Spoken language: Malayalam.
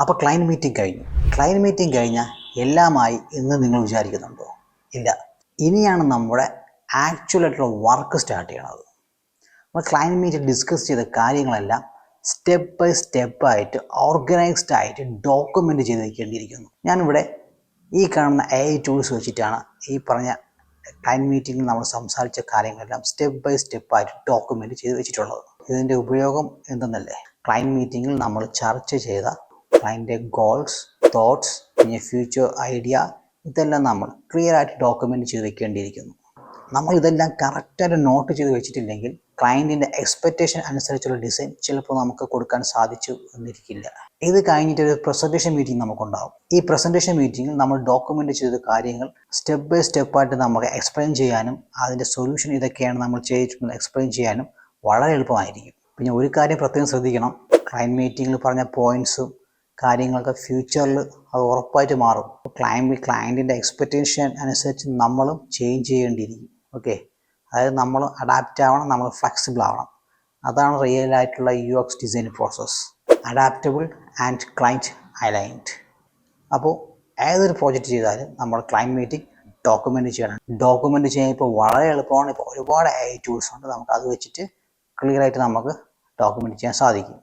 അപ്പോൾ ക്ലയൻറ്റ് മീറ്റിംഗ് കഴിഞ്ഞു. ക്ലയൻറ്റ് മീറ്റിംഗ് കഴിഞ്ഞാൽ എല്ലാമായി എന്ന് നിങ്ങൾ വിചാരിക്കുന്നുണ്ടോ? ഇല്ല. ഇനിയാണ് നമ്മുടെ ആക്ച്വലായിട്ടുള്ള വർക്ക് സ്റ്റാർട്ട് ചെയ്യണത്. നമ്മൾ ക്ലയൻറ്റ് മീറ്റിംഗ് ഡിസ്കസ് ചെയ്ത കാര്യങ്ങളെല്ലാം സ്റ്റെപ്പ് ബൈ സ്റ്റെപ്പായിട്ട് ഓർഗനൈസ്ഡ് ആയിട്ട് ഡോക്യുമെൻ്റ് ചെയ്ത് വയ്ക്കേണ്ടിയിരിക്കുന്നു. ഞാനിവിടെ ഈ കാണുന്ന AI ടൂൾസ് വെച്ചിട്ടാണ് ഈ പറഞ്ഞ ക്ലയൻറ്റ് മീറ്റിംഗിൽ നമ്മൾ സംസാരിച്ച കാര്യങ്ങളെല്ലാം സ്റ്റെപ്പ് ബൈ സ്റ്റെപ്പായിട്ട് ഡോക്യുമെൻ്റ് ചെയ്ത് വെച്ചിട്ടുള്ളത്. ഇതിൻ്റെ ഉപയോഗം എന്തെന്നല്ലേ? ക്ലയൻറ്റ് മീറ്റിംഗിൽ നമ്മൾ ചർച്ച ചെയ്ത ക്ലയൻറ്റിൻ്റെ ഗോൾസ്, തോട്ട്സ്, പിന്നെ ഫ്യൂച്ചർ ഐഡിയ, ഇതെല്ലാം നമ്മൾ ക്ലിയർ ആയിട്ട് ഡോക്യുമെൻ്റ് ചെയ്ത് വെക്കേണ്ടിയിരിക്കുന്നു. നമ്മൾ ഇതെല്ലാം കറക്റ്റായിട്ട് നോട്ട് ചെയ്ത് വെച്ചിട്ടില്ലെങ്കിൽ ക്ലയൻറ്റിൻ്റെ എക്സ്പെക്റ്റേഷൻ അനുസരിച്ചുള്ള ഡിസൈൻ ചിലപ്പോൾ നമുക്ക് കൊടുക്കാൻ സാധിച്ചു എന്നിരിക്കില്ല. ഇത് കഴിഞ്ഞിട്ട് ഒരു പ്രസൻറ്റേഷൻ മീറ്റിംഗ് നമുക്കുണ്ടാകും. ഈ പ്രസൻറ്റേഷൻ മീറ്റിംഗിൽ നമ്മൾ ഡോക്യുമെൻ്റ് ചെയ്ത കാര്യങ്ങൾ സ്റ്റെപ്പ് ബൈ സ്റ്റെപ്പായിട്ട് നമുക്ക് എക്സ്പ്ലെയിൻ ചെയ്യാനും അതിൻ്റെ സൊല്യൂഷൻ ഇതൊക്കെയാണ് നമ്മൾ ചെയ്തിട്ടുള്ളത് എക്സ്പ്ലെയിൻ ചെയ്യാനും വളരെ എളുപ്പമായിരിക്കും. പിന്നെ ഒരു കാര്യം പ്രത്യേകം ശ്രദ്ധിക്കണം, ക്ലയൻറ്റ് മീറ്റിങ്ങിൽ പറഞ്ഞ പോയിൻറ്റ്സും കാര്യങ്ങളൊക്കെ ഫ്യൂച്ചറിൽ അത് ഉറപ്പായിട്ട് മാറും. ക്ലയൻറ്റിൻ്റെ എക്സ്പെക്റ്റേഷൻ അനുസരിച്ച് നമ്മളും ചേഞ്ച് ചെയ്യേണ്ടിയിരിക്കും. ഓക്കെ, അതായത് നമ്മൾ അഡാപ്റ്റ് ആവണം, നമ്മൾ ഫ്ലെക്സിബിൾ ആവണം. അതാണ് റിയൽ ആയിട്ടുള്ള UX design process. Adaptable and client aligned. അപ്പോൾ ഏതൊരു പ്രോജക്റ്റ് ചെയ്താലും നമ്മൾ ക്ലയൻറ്റ് മീറ്റിംഗ് ഡോക്യുമെൻ്റ് ചെയ്യണം. ഡോക്യുമെൻ്റ് ചെയ്യാൻ ഇപ്പോൾ വളരെ എളുപ്പമാണ്. ഇപ്പോൾ ഒരുപാട് AI ടൂൾസ് ഉണ്ട്, നമുക്ക് അത് വെച്ചിട്ട് ക്ലിയർ ആയിട്ട് നമുക്ക് ഡോക്യുമെൻ്റ് ചെയ്യാൻ സാധിക്കും.